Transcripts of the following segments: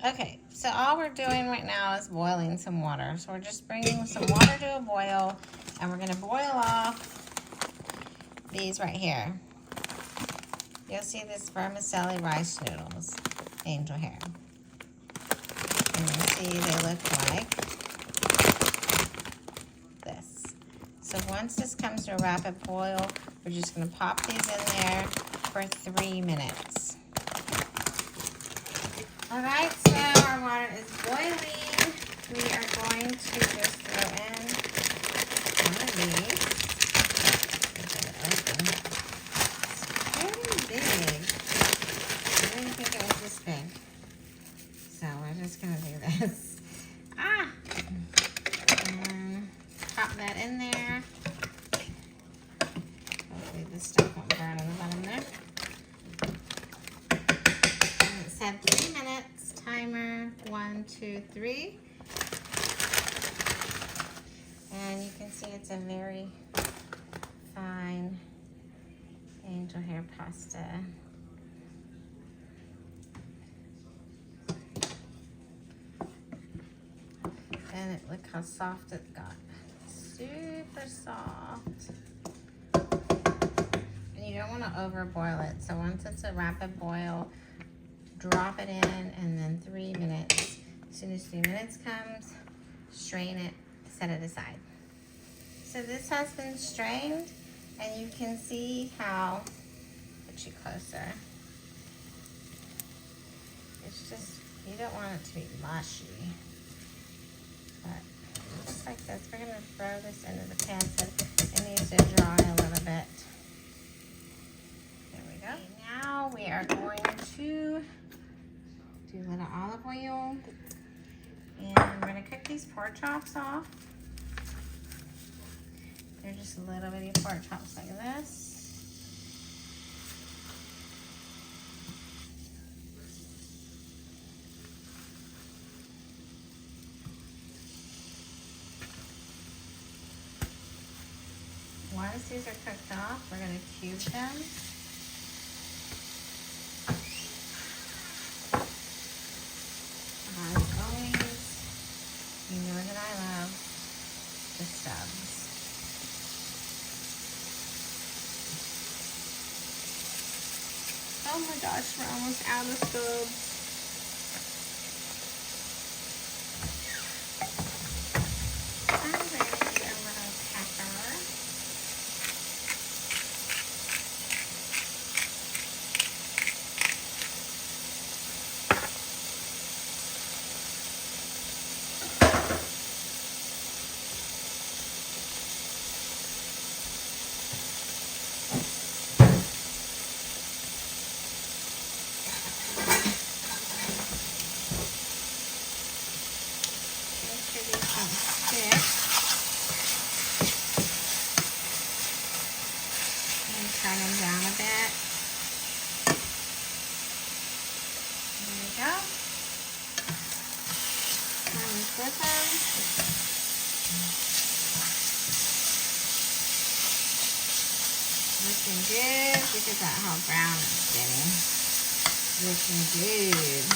Okay, so all we're doing right now is boiling some water. So we're just bringing some water to a boil, and we're gonna boil off these right here. You'll see this vermicelli rice noodles, angel hair. And you see they look like this. So once this comes to a rapid boil, we're just gonna pop these in there for 3 minutes. All right, so our water is boiling. We are going to just throw in one of these. Get it open. It's very big. I didn't think it was this big. So we're just gonna do this. And pop that in there. Hopefully this stuff won't burn on the bottom there. And it said 3 minutes. Timer 1, 2, 3. And you can see it's a very fine angel hair pasta. And look how soft it got. Super soft. And you don't want to overboil it. So once it's a rapid boil, drop it in, and then 3 minutes. As soon as 3 minutes comes, strain it, set it aside. So this has been strained, and you can see how, put you closer. It's just, you don't want it to be mushy. But just like this, we're gonna throw this into the pan so it needs to dry a little bit. There we go. Okay, now we are going to do a little olive oil, and I'm going to cook these pork chops off. They're just little bitty pork chops like this. Once these are cooked off, we're going to cube them. As always, you know that I love the stubs. Oh my gosh, we're almost out of stubs. I'm ready to get a little pepper. Turn them down a bit. There we go. And flip them. Looking good. Look at that, how brown it's getting. Looking good.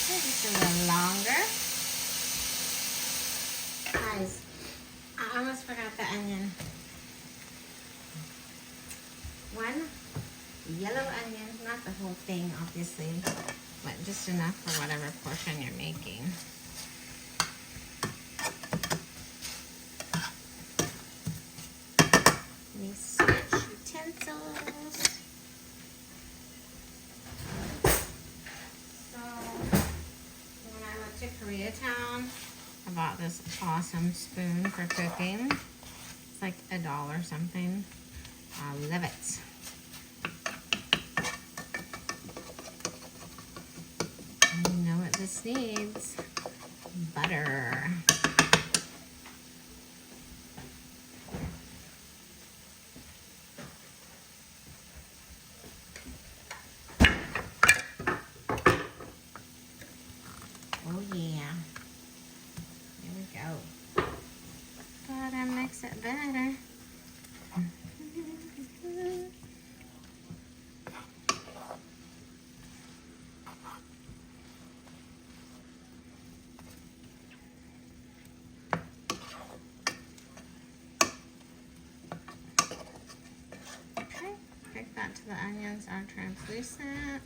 Maybe just a little longer. Guys, I almost forgot the onion. 1 yellow onion, not the whole thing obviously, but just enough for whatever portion you're making. Let me switch utensils. So when I went to Koreatown, I bought this awesome spoon for cooking. It's like $1 something. I love it. And you know what this needs? Butter. Oh yeah. Here we go. Gotta mix it better. till the onions are translucent.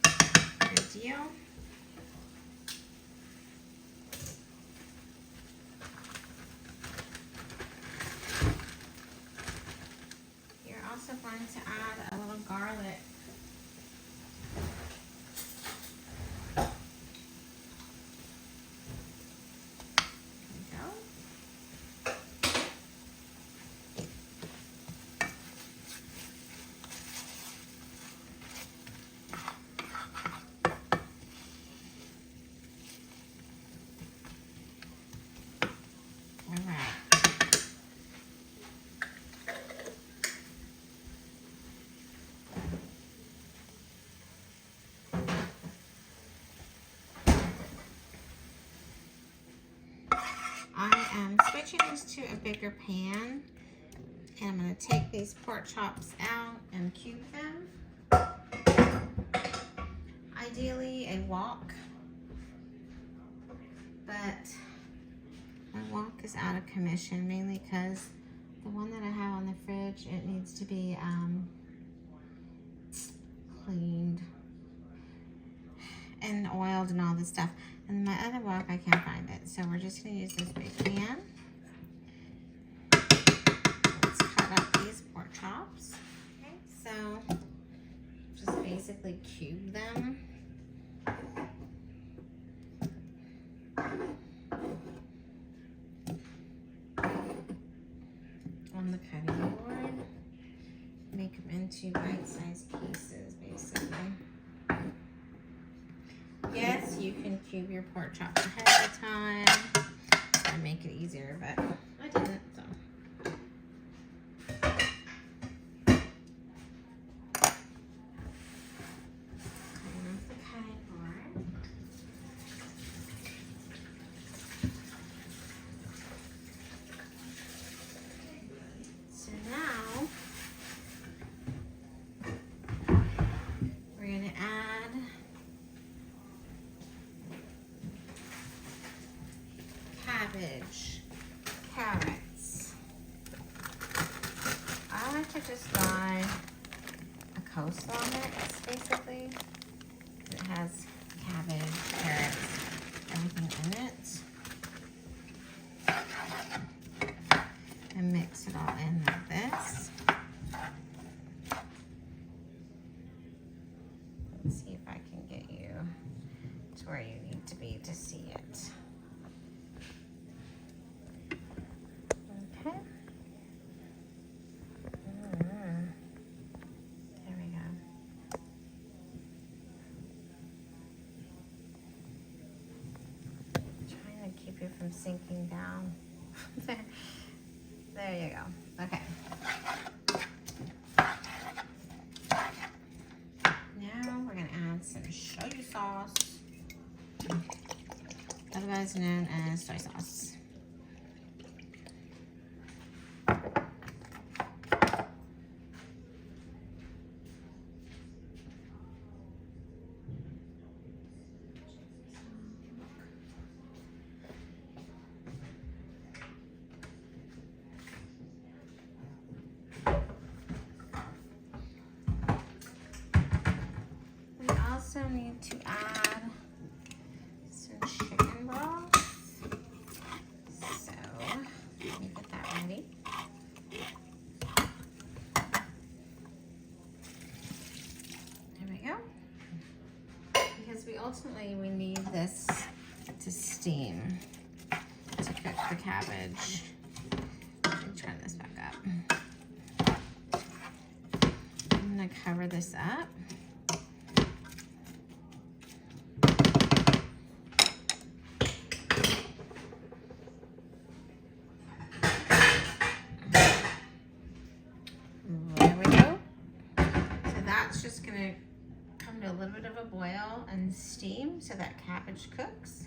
Good deal. You're also going to add a little garlic. I am switching this to a bigger pan, and I'm going to take these pork chops out and cube them. Ideally a wok, but my wok is out of commission, mainly because the one that I have on the fridge, it needs to be cleaned and oiled and all this stuff. And my other wok, I can't find it. So we're just gonna use this big pan. Let's cut up these pork chops. Okay, so just basically cube them. On the cutting board. Make them into bite-sized pieces, basically. Yes, you can cube your pork chops ahead of time and make it easier, but I didn't, so. Clean off the cutting board. So now, we're going to add cabbage, carrots. I like to just buy a coleslaw mix, basically. It has cabbage, carrots, everything in it. And mix it all in like this. Let's see if I can get you to where you need to be to see it. Okay. There we go. Trying to keep you from sinking down. There you go. Okay. Now we're going to add some shoyu sauce, otherwise known as soy sauce. Also need to add some chicken broth. So let me get that ready. There we go. Because we need this to steam to cook the cabbage. Let me turn this back up. I'm gonna cover this up. Just gonna come to a little bit of a boil and steam so that cabbage cooks,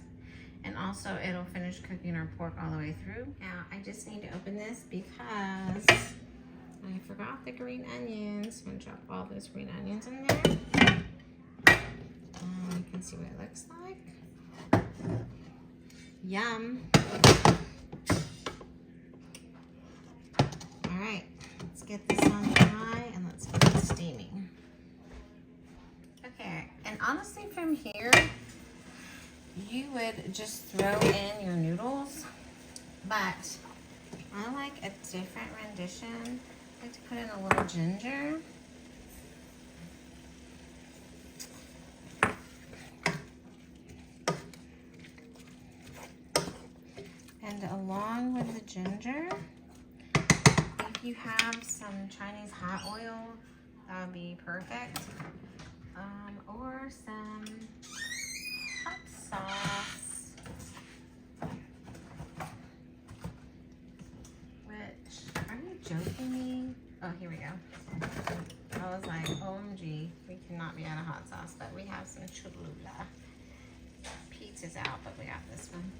and also it'll finish cooking our pork all the way through. Now I just need to open this because I forgot the green onions. I'm gonna drop all those green onions in there. You can see what it looks like. Yum. All right, let's get this on. honestly, from here, you would just throw in your noodles, but I like a different rendition. I like to put in a little ginger. And along with the ginger, if you have some Chinese hot oil, that would be perfect. Or some hot sauce, which, are you joking me? Oh, here we go. I was like, OMG, we cannot be out of hot sauce, but we have some Cholula. Pizza's out, but we got this one.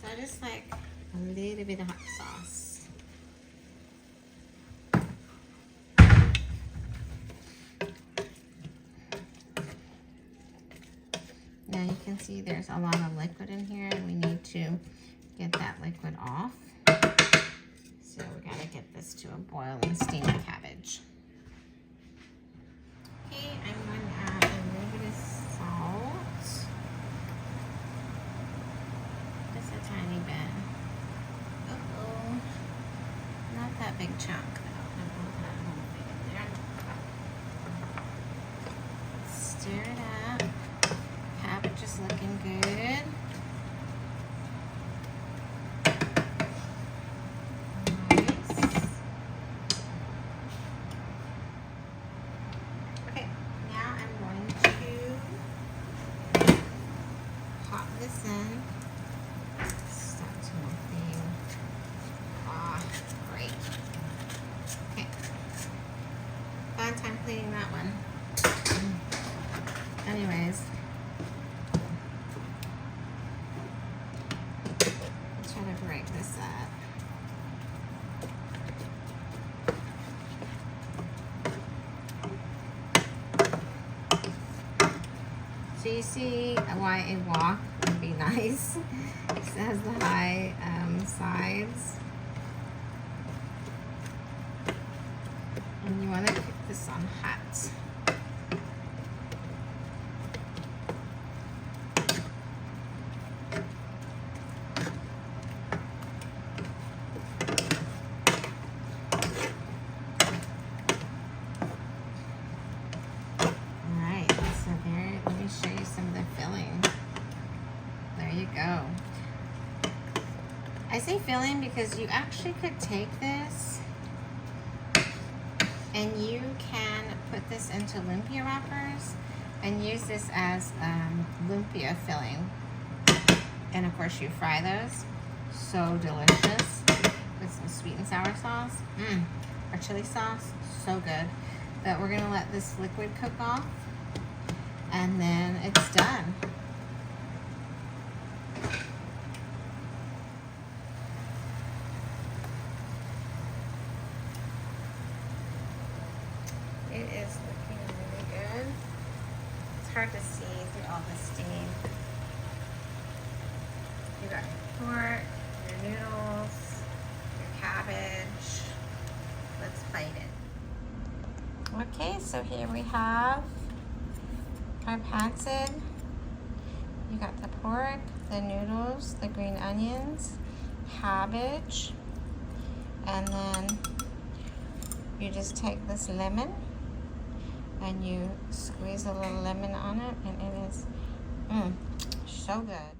So I just like a little bit of hot sauce. Now you can see there's a lot of liquid in here, and we need to get that liquid off. So we gotta get this to a boil and steam the cabbage. Okay, I'm going to add a little bit of salt. Just a tiny bit. Uh-oh. Not that big chunk, though. I want that whole thing in there. Stir it up. Cabbage is looking good. Nice. Okay, now I'm going to pop this in. Stuck to my thing. Ah, great. Okay. Fun time cleaning that one. Anyways. Try to break this up. So you see why a wok would be nice. It has the high sides. And you want to cook this on hot. Show you some of the filling. There you go. I say filling because you actually could take this and you can put this into lumpia wrappers and use this as lumpia filling. And of course you fry those. So delicious with some sweet and sour sauce. Or chili sauce. So good. But we're gonna let this liquid cook off. And then it's done. It is looking really good. It's hard to see through all the steam. You got your pork, your noodles, your cabbage. Let's bite it. Okay, so here we have our pancit. You got the pork, the noodles, the green onions, cabbage, and then you just take this lemon and you squeeze a little lemon on it, and it is so good.